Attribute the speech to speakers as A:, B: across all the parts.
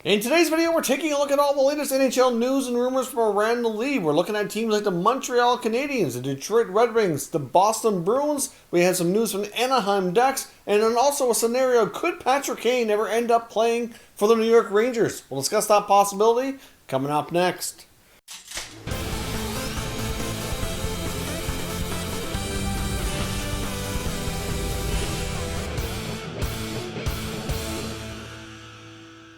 A: In today's video, we're taking a look at all the latest NHL news and rumors from around the league. We're looking at teams like the Montreal Canadiens, the Detroit Red Wings, the Boston Bruins. We had some news from the Anaheim Ducks, and then also a scenario, could Patrick Kane ever end up playing for the New York Rangers? We'll discuss that possibility coming up next.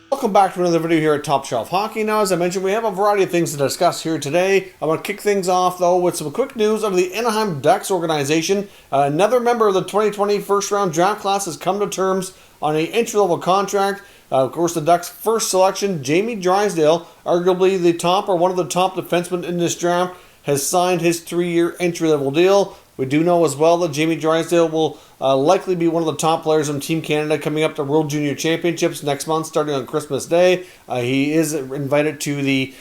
A: Welcome back to another video here at Top Shelf Hockey. Now, as I mentioned, we have a variety of things to discuss here today. I'm going to kick things off, though, with some quick news of the Anaheim Ducks organization. Another member of the 2020 first-round draft class has come to terms on an entry-level contract. Of course, the Ducks' first selection, Jamie Drysdale, arguably the top or one of the top defensemen in this draft, has signed his 3-year entry-level deal. We do know as well that Jamie Drysdale will likely be one of the top players on Team Canada coming up to World Junior Championships next month, starting on Christmas Day. He is invited to the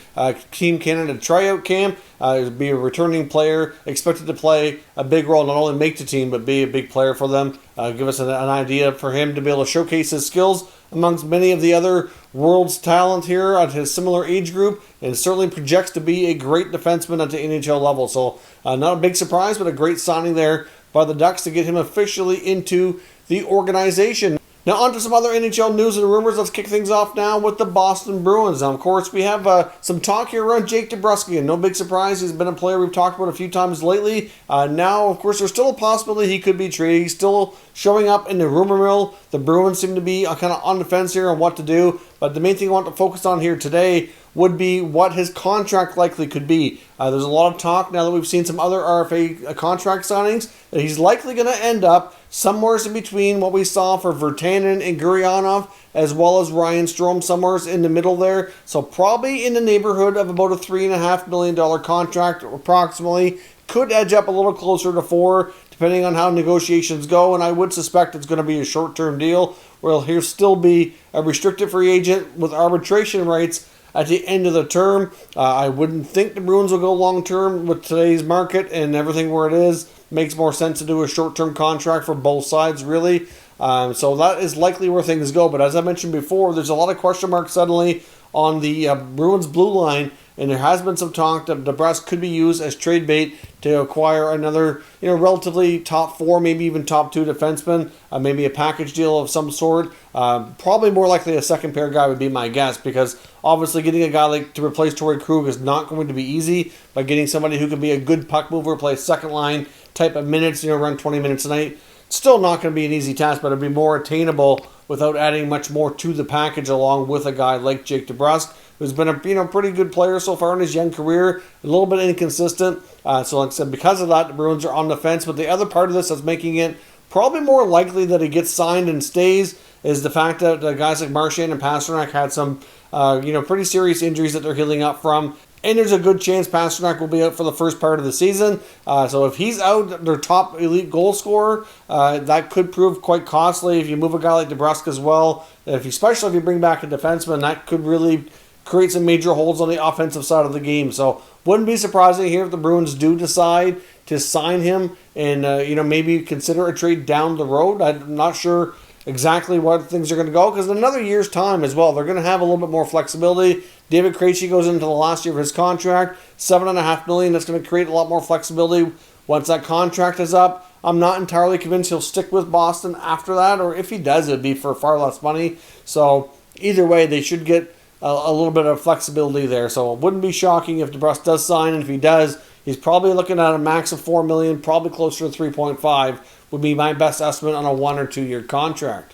A: Team Canada tryout camp. He'll be a returning player, expected to play a big role, not only make the team, but be a big player for them. Give us an idea for him to be able to showcase his skills amongst many of the other world's talent here at his similar age group, and certainly projects to be a great defenseman at the NHL level. So not a big surprise, but a great signing there by the Ducks to get him officially into the organization. Now on to some other NHL news and rumors. Let's kick things off now with the Boston Bruins. Now, of course, we have some talk here around Jake DeBrusk, and no big surprise. He's been a player we've talked about a few times lately. Now, of course, there's still a possibility he could be traded. He's still showing up in the rumor mill. The Bruins seem to be kind of on the fence here on what to do. But the main thing I want to focus on here today would be what his contract likely could be. There's a lot of talk now that we've seen some other RFA contract signings that he's likely going to end up somewhere in between what we saw for Virtanen and Gurianov, as well as Ryan Strome, somewhere in the middle there. So probably in the neighborhood of about a $3.5 million contract approximately. Could edge up a little closer to 4, depending on how negotiations go, and I would suspect it's going to be a short-term deal where he'll still be a restricted free agent with arbitration rights at the end of the term. I wouldn't think the Bruins will go long-term with today's market and everything where it is. Makes more sense to do a short-term contract for both sides, really. So that is likely where things go. But as I mentioned before, there's a lot of question marks suddenly on the Bruins blue line, and there has been some talk that DeBrusk could be used as trade bait to acquire another, relatively top 4, maybe even top 2 defenseman, maybe a package deal of some sort. Probably more likely a second pair guy would be my guess, because obviously getting a guy like to replace Torrey Krug is not going to be easy. By getting somebody who can be a good puck mover, play second line type of minutes, run 20 minutes a night, still not going to be an easy task, but it'd be more attainable without adding much more to the package, along with a guy like Jake DeBrusk, who's been a pretty good player so far in his young career, a little bit inconsistent. So like I said, because of that, the Bruins are on the fence. But the other part of this that's making it probably more likely that he gets signed and stays is the fact that guys like Marchand and Pasternak had some pretty serious injuries that they're healing up from. And there's a good chance Pasternak will be out for the first part of the season. So if he's out, their top elite goal scorer, that could prove quite costly if you move a guy like DeBrusk as well. Especially if you bring back a defenseman, that could really create some major holes on the offensive side of the game. So wouldn't be surprising here if the Bruins do decide to sign him and maybe consider a trade down the road. I'm not sure exactly what things are going to go, because in another year's time as well, they're going to have a little bit more flexibility. David Krejci goes into the last year of his contract, $7.5 million. That's going to create a lot more flexibility once that contract is up. I'm not entirely convinced he'll stick with Boston after that, or if he does, it'd be for far less money. So either way, they should get a little bit of flexibility there. So it wouldn't be shocking if DeBrusk does sign, and if he does, he's probably looking at a max of $4 million, probably closer to 3.5 would be my best estimate on a 1 or 2 year contract.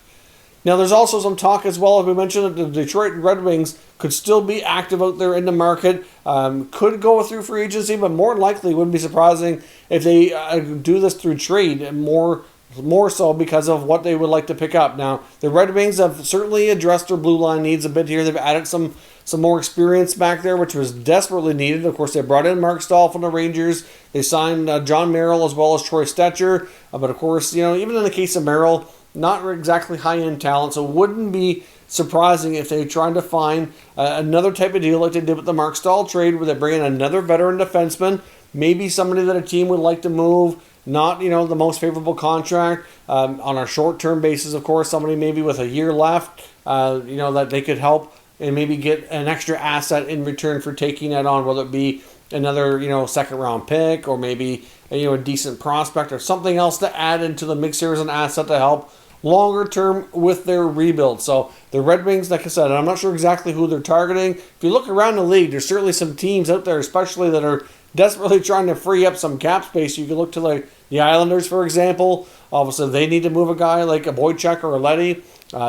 A: Now, there's also some talk as well, as we mentioned, that the Detroit Red Wings could still be active out there in the market. Could go through free agency, but more likely, wouldn't be surprising if they do this through trade, and more so because of what they would like to pick up. Now, the Red Wings have certainly addressed their blue line needs a bit here. They've added some more experience back there, which was desperately needed. Of course, they brought in Mark Stahl from the Rangers. They signed John Merrill as well as Troy Stetcher. But of course, even in the case of Merrill, not exactly high-end talent, so it wouldn't be surprising if they're trying to find another type of deal like they did with the Mark Stahl trade, where they bring in another veteran defenseman, maybe somebody that a team would like to move, not the most favorable contract on a short-term basis. Of course, somebody maybe with a year left, that they could help and maybe get an extra asset in return for taking that on, whether it be another, second round pick or maybe, a decent prospect or something else to add into the mix here as an asset to help longer term with their rebuild. So the Red Wings, like I said, I'm not sure exactly who they're targeting. If you look around the league, there's certainly some teams out there, especially that are desperately trying to free up some cap space. You can look to like the Islanders, for example. Obviously, they need to move a guy like a Boychuk or a Leddy.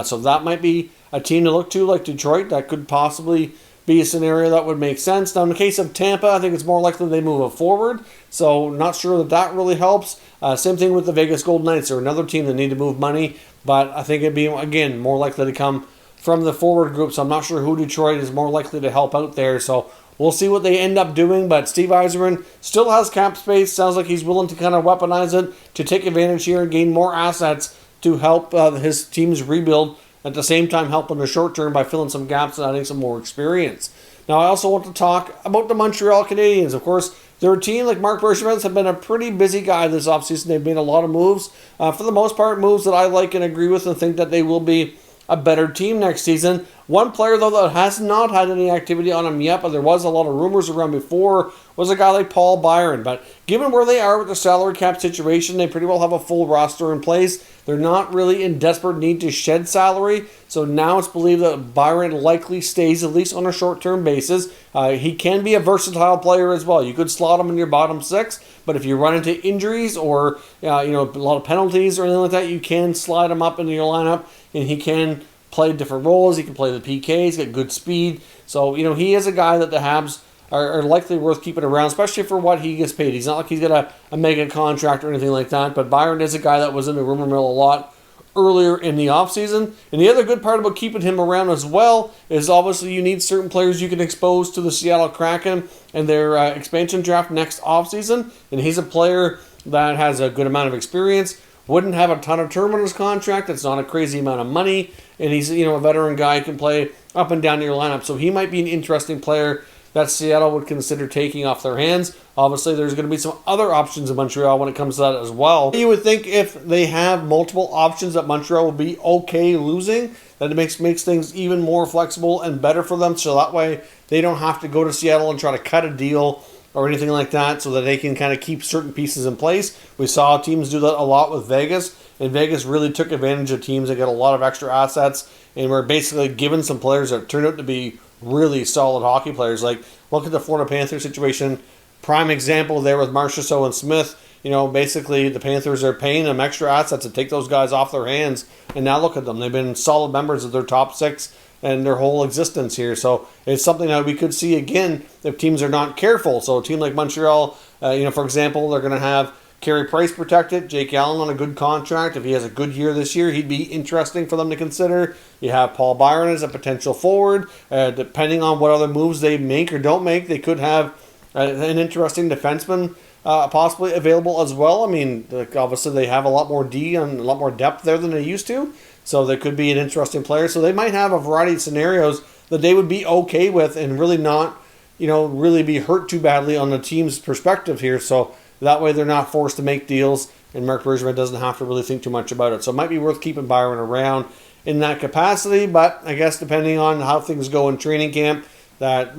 A: So that might be a team to look to, like Detroit. That could possibly be a scenario that would make sense. Now, in the case of Tampa, I think it's more likely they move it forward. So not sure that really helps. Same thing with the Vegas Golden Knights. They're another team that need to move money. But I think it'd be, again, more likely to come from the forward group. So I'm not sure who Detroit is more likely to help out there. So we'll see what they end up doing. But Steve Yzerman still has cap space. Sounds like he's willing to kind of weaponize it to take advantage here and gain more assets to help his team's rebuild. At the same time, help in the short term by filling some gaps and adding some more experience. Now, I also want to talk about the Montreal Canadiens. Of course, their team, like Marc Bergevin, have been a pretty busy guy this offseason. They've made a lot of moves. For the most part, moves that I like and agree with and think that they will be a better team next season. One player, though, that has not had any activity on him yet, but there was a lot of rumors around before, was a guy like Paul Byron. But given where they are with the salary cap situation, they pretty well have a full roster in place. They're not really in desperate need to shed salary. So now it's believed that Byron likely stays, at least on a short-term basis. He can be a versatile player as well. You could slot him in your bottom six, but if you run into injuries or a lot of penalties or anything like that, you can slide him up into your lineup, and he can play different roles. He can play the PK. He's got good speed. So, he is a guy that the Habs are likely worth keeping around, especially for what he gets paid. He's not like he's got a mega contract or anything like that, but Byron is a guy that was in the rumor mill a lot earlier in the offseason. And the other good part about keeping him around as well is obviously you need certain players you can expose to the Seattle Kraken and their expansion draft next offseason. And he's a player that has a good amount of experience, wouldn't have a ton of term on his contract. It's not a crazy amount of money. And he's a veteran guy who can play up and down your lineup. So he might be an interesting player that Seattle would consider taking off their hands. Obviously, there's going to be some other options in Montreal when it comes to that as well. You would think if they have multiple options that Montreal will be okay losing, that it makes things even more flexible and better for them, so that way they don't have to go to Seattle and try to cut a deal or anything like that, so that they can kind of keep certain pieces in place. We saw teams do that a lot with Vegas, and Vegas really took advantage of teams that get a lot of extra assets and were basically given some players that turned out to be really solid hockey players. Like, look at the Florida Panthers situation. Prime example there with Marchessault and Smith. Basically the Panthers are paying them extra assets to take those guys off their hands. And now look at them. They've been solid members of their top six and their whole existence here. So it's something that we could see again if teams are not careful. So a team like Montreal, for example, they're going to have Carey Price protected, Jake Allen on a good contract. If he has a good year this year, he'd be interesting for them to consider. You have Paul Byron as a potential forward. Depending on what other moves they make or don't make, they could have an interesting defenseman possibly available as well. I mean, obviously they have a lot more D and a lot more depth there than they used to. So they could be an interesting player. So they might have a variety of scenarios that they would be okay with and really not, really be hurt too badly on the team's perspective here. So that way they're not forced to make deals, and Marc Bergevin doesn't have to really think too much about it. So it might be worth keeping Byron around in that capacity, but I guess depending on how things go in training camp, that,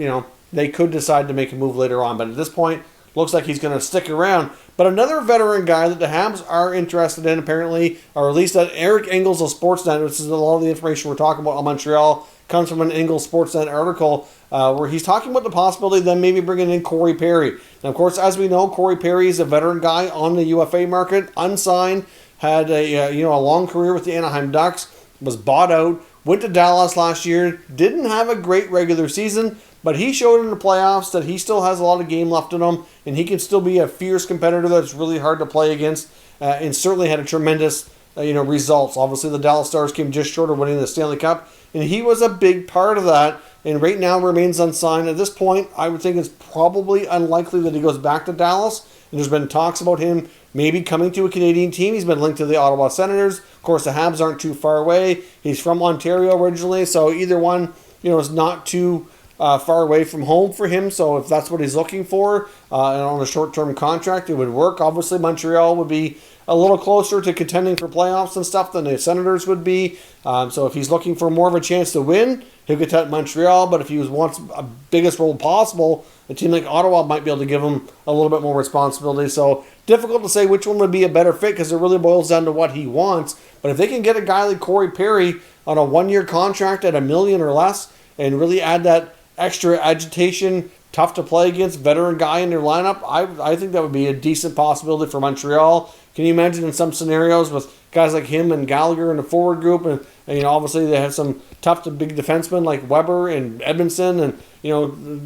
A: they could decide to make a move later on. But at this point, looks like he's going to stick around. But another veteran guy that the Habs are interested in, apparently, or at least that Eric Engels of Sportsnet, which is a lot of the information we're talking about on Montreal, comes from an Engels Sportsnet article where he's talking about the possibility of them maybe bringing in Cory Perry. Now, of course, as we know, Cory Perry is a veteran guy on the UFA market, unsigned, had a long career with the Anaheim Ducks, was bought out, went to Dallas last year, didn't have a great regular season, but he showed in the playoffs that he still has a lot of game left in him, and he can still be a fierce competitor that's really hard to play against, and certainly had a tremendous results. Obviously, the Dallas Stars came just short of winning the Stanley Cup, and he was a big part of that, and right now remains unsigned. At this point, I would think it's probably unlikely that he goes back to Dallas, and there's been talks about him maybe coming to a Canadian team. He's been linked to the Ottawa Senators. Of course, the Habs aren't too far away. He's from Ontario originally, so either one, is not too far away from home for him. So if that's what he's looking for, and on a short-term contract, it would work. Obviously, Montreal would be a little closer to contending for playoffs and stuff than the Senators would be. So if he's looking for more of a chance to win, he'll get to Montreal. But if he wants a biggest role possible, a team like Ottawa might be able to give him a little bit more responsibility. So difficult to say which one would be a better fit because it really boils down to what he wants. But if they can get a guy like Cory Perry on a one-year contract at $1 million or less and really add that extra agitation, tough to play against, veteran guy in their lineup, I think that would be a decent possibility for Montreal. Can you imagine in some scenarios with guys like him and Gallagher in the forward group, and obviously they have some tough to big defensemen like Weber and Edmondson, and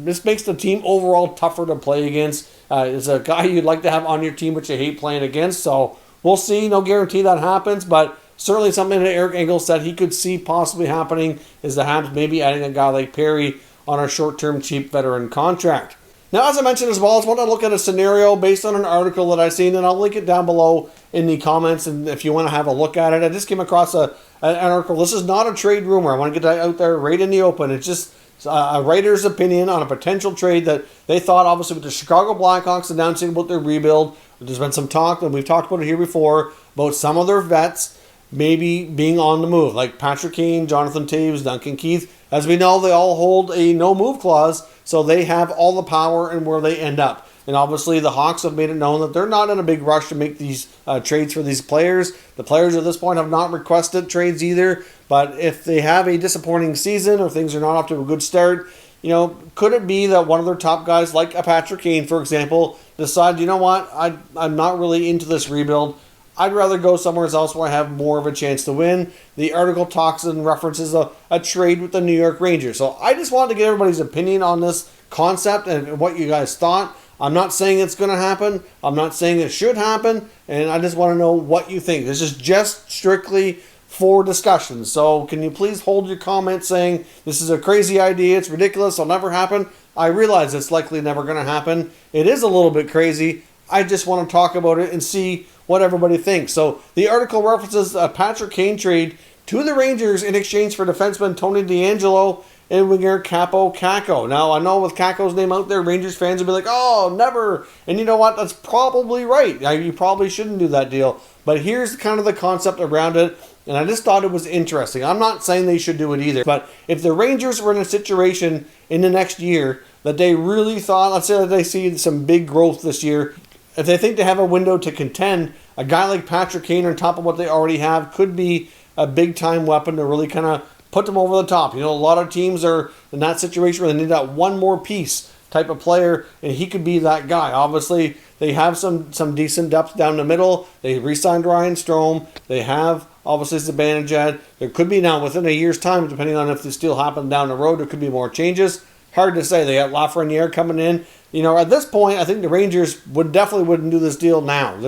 A: this makes the team overall tougher to play against. It's a guy you'd like to have on your team, but you hate playing against. So we'll see. No guarantee that happens, but certainly something that Eric Engel said he could see possibly happening is the Habs maybe adding a guy like Perry on a short-term cheap veteran contract. Now, as I mentioned as well, I just want to look at a scenario based on an article that I've seen, and I'll link it down below in the comments, and if you want to have a look at it. I just came across an article. This is not a trade rumor. I want to get that out there right in the open. It's just a writer's opinion on a potential trade that they thought, obviously, with the Chicago Blackhawks announcing about their rebuild. There's been some talk, and we've talked about it here before, about some of their vets maybe being on the move, like Patrick Kane, Jonathan Toews, Duncan Keith. As we know, they all hold a no-move clause, so they have all the power in where they end up. And obviously, the Hawks have made it known that they're not in a big rush to make these trades for these players. The players at this point have not requested trades either, but if they have a disappointing season or things are not off to a good start, could it be that one of their top guys, like a Patrick Kane, for example, decide, I'm not really into this rebuild. I'd rather go somewhere else where I have more of a chance to win. The article talks and references a trade with the New York Rangers. So I just wanted to get everybody's opinion on this concept and what you guys thought. I'm not saying it's going to happen. I'm not saying it should happen. And I just want to know what you think. This is just strictly for discussion. So can you please hold your comments saying this is a crazy idea, it's ridiculous, it'll never happen. I realize it's likely never going to happen. It is a little bit crazy. I just want to talk about it and see what everybody thinks. So the article references a Patrick Kane trade to the Rangers in exchange for defenseman Tony DeAngelo and winger Kaapo Kakko. Now, I know with Kakko's name out there, Rangers fans will be like, oh, never. And you know what? That's probably right. You probably shouldn't do that deal. But here's kind of the concept around it, and I just thought it was interesting. I'm not saying they should do it either, but if the Rangers were in a situation in the next year that they really thought, let's say that they see some big growth this year, if they think they have a window to contend, a guy like Patrick Kane on top of what they already have could be a big-time weapon to really kind of put them over the top. A lot of teams are in that situation where they need that one more piece type of player, and he could be that guy. Obviously, they have some decent depth down the middle. They re-signed Ryan Strome. They have, obviously, Zibanejad. There could be now, within a year's time, depending on if this deal happens down the road, there could be more changes. Hard to say. They got Lafreniere coming in. At this point, I think the Rangers definitely wouldn't do this deal now.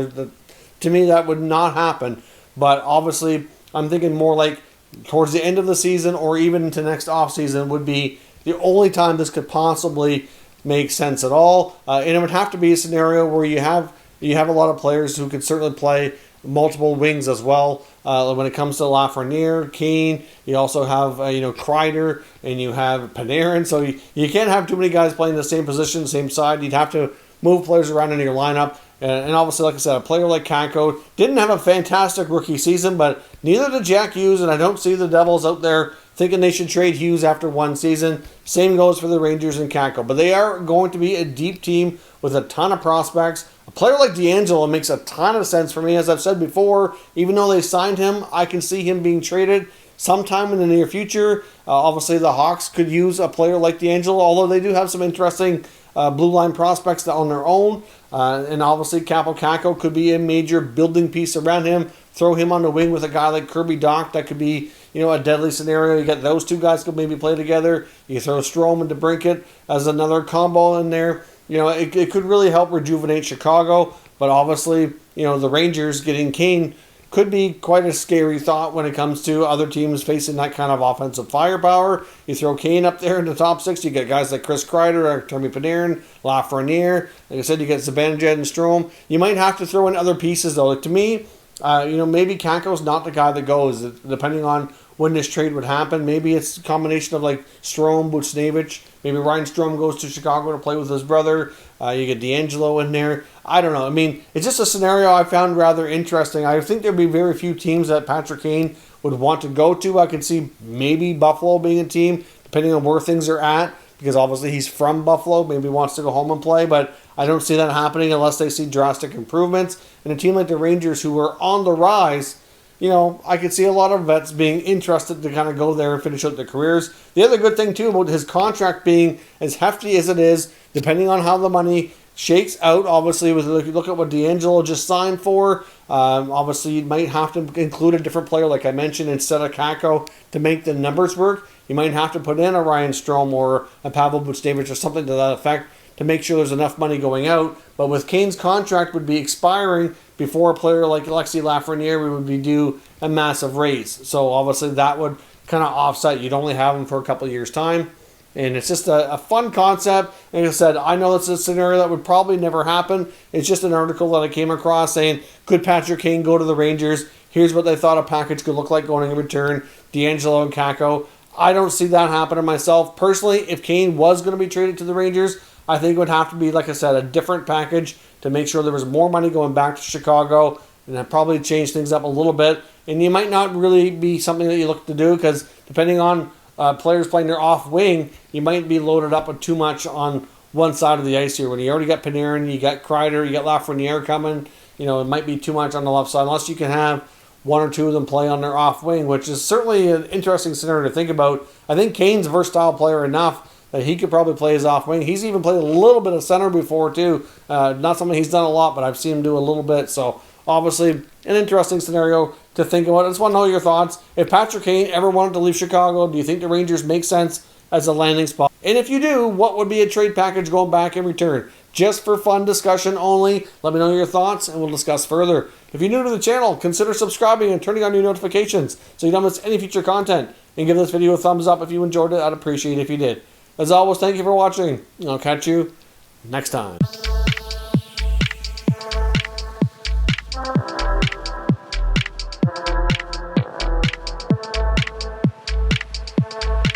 A: To me, that would not happen. But obviously, I'm thinking more like towards the end of the season or even into next offseason would be the only time this could possibly make sense at all. And it would have to be a scenario where you have a lot of players who could certainly play multiple wings as well. When it comes to Lafreniere, Kane, you also have Kreider, and you have Panarin. So you can't have too many guys playing the same position, same side. You'd have to move players around in your lineup. And obviously, like I said, a player like Kakko didn't have a fantastic rookie season, but neither did Jack Hughes, and I don't see the Devils out there thinking they should trade Hughes after one season. Same goes for the Rangers and Kakko. But they are going to be a deep team with a ton of prospects. A player like DeAngelo makes a ton of sense for me. As I've said before, even though they signed him, I can see him being traded sometime in the near future. Obviously, the Hawks could use a player like DeAngelo, although they do have some interesting blue line prospects on their own. And obviously, Kaapo Kakko could be a major building piece around him. Throw him on the wing with a guy like Kirby Dach. That could be, a deadly scenario. You get those two guys could maybe play together. You throw Strome and DeBrincat as another combo in there. It could really help rejuvenate Chicago. But obviously, the Rangers getting Kane could be quite a scary thought when it comes to other teams facing that kind of offensive firepower. You throw Kane up there in the top six, you get guys like Chris Kreider, Artemi Panarin, Lafreniere. Like I said, you get Zibanejad and Strome. You might have to throw in other pieces, though. To me, maybe Kakko's not the guy that goes, depending on when this trade would happen. Maybe it's a combination of like Strome, Buchnevich. Maybe Ryan Strome goes to Chicago to play with his brother. You get D'Angelo in there. I don't know. I mean, it's just a scenario I found rather interesting. I think there'd be very few teams that Patrick Kane would want to go to. I could see maybe Buffalo being a team, depending on where things are at, because obviously he's from Buffalo. Maybe he wants to go home and play, but I don't see that happening unless they see drastic improvements. And a team like the Rangers, who are on the rise, I could see a lot of vets being interested to kind of go there and finish out their careers. The other good thing, too, about his contract being as hefty as it is, depending on how the money shakes out, obviously, if you look at what D'Angelo just signed for, obviously you might have to include a different player, like I mentioned, instead of Kakko to make the numbers work. You might have to put in a Ryan Strome or a Pavel Buchnevich or something to that effect to make sure there's enough money going out. But with Kane's contract would be expiring before a player like Alexis Lafreniere would be due a massive raise. So obviously that would kind of offset. You'd only have him for a couple of years' time. And it's just a fun concept. Like I said, I know it's a scenario that would probably never happen. It's just an article that I came across saying, could Patrick Kane go to the Rangers? Here's what they thought a package could look like going in return. D'Angelo and Kakko. I don't see that happening myself. Personally, if Kane was going to be traded to the Rangers, I think it would have to be, like I said, a different package to make sure there was more money going back to Chicago. And that probably change things up a little bit. And you might not really be something that you look to do, because depending on players playing their off wing, you might be loaded up with too much on one side of the ice here. When you already got Panarin, you got Kreider, you got Lafreniere coming, it might be too much on the left side, unless you can have one or two of them play on their off wing, which is certainly an interesting scenario to think about. I think Kane's a versatile player enough that he could probably play his off wing. He's even played a little bit of center before too. Not something he's done a lot, but I've seen him do a little bit. So obviously an interesting scenario to think about. I just want to know your thoughts. If Patrick Kane ever wanted to leave Chicago, do you think the Rangers make sense as a landing spot? And if you do, what would be a trade package going back in return? Just for fun discussion only. Let me know your thoughts and we'll discuss further. If you're new to the channel, consider subscribing and turning on your notifications so you don't miss any future content. And give this video a thumbs up if you enjoyed it. I'd appreciate it if you did. As always, thank you for watching. I'll catch you next time.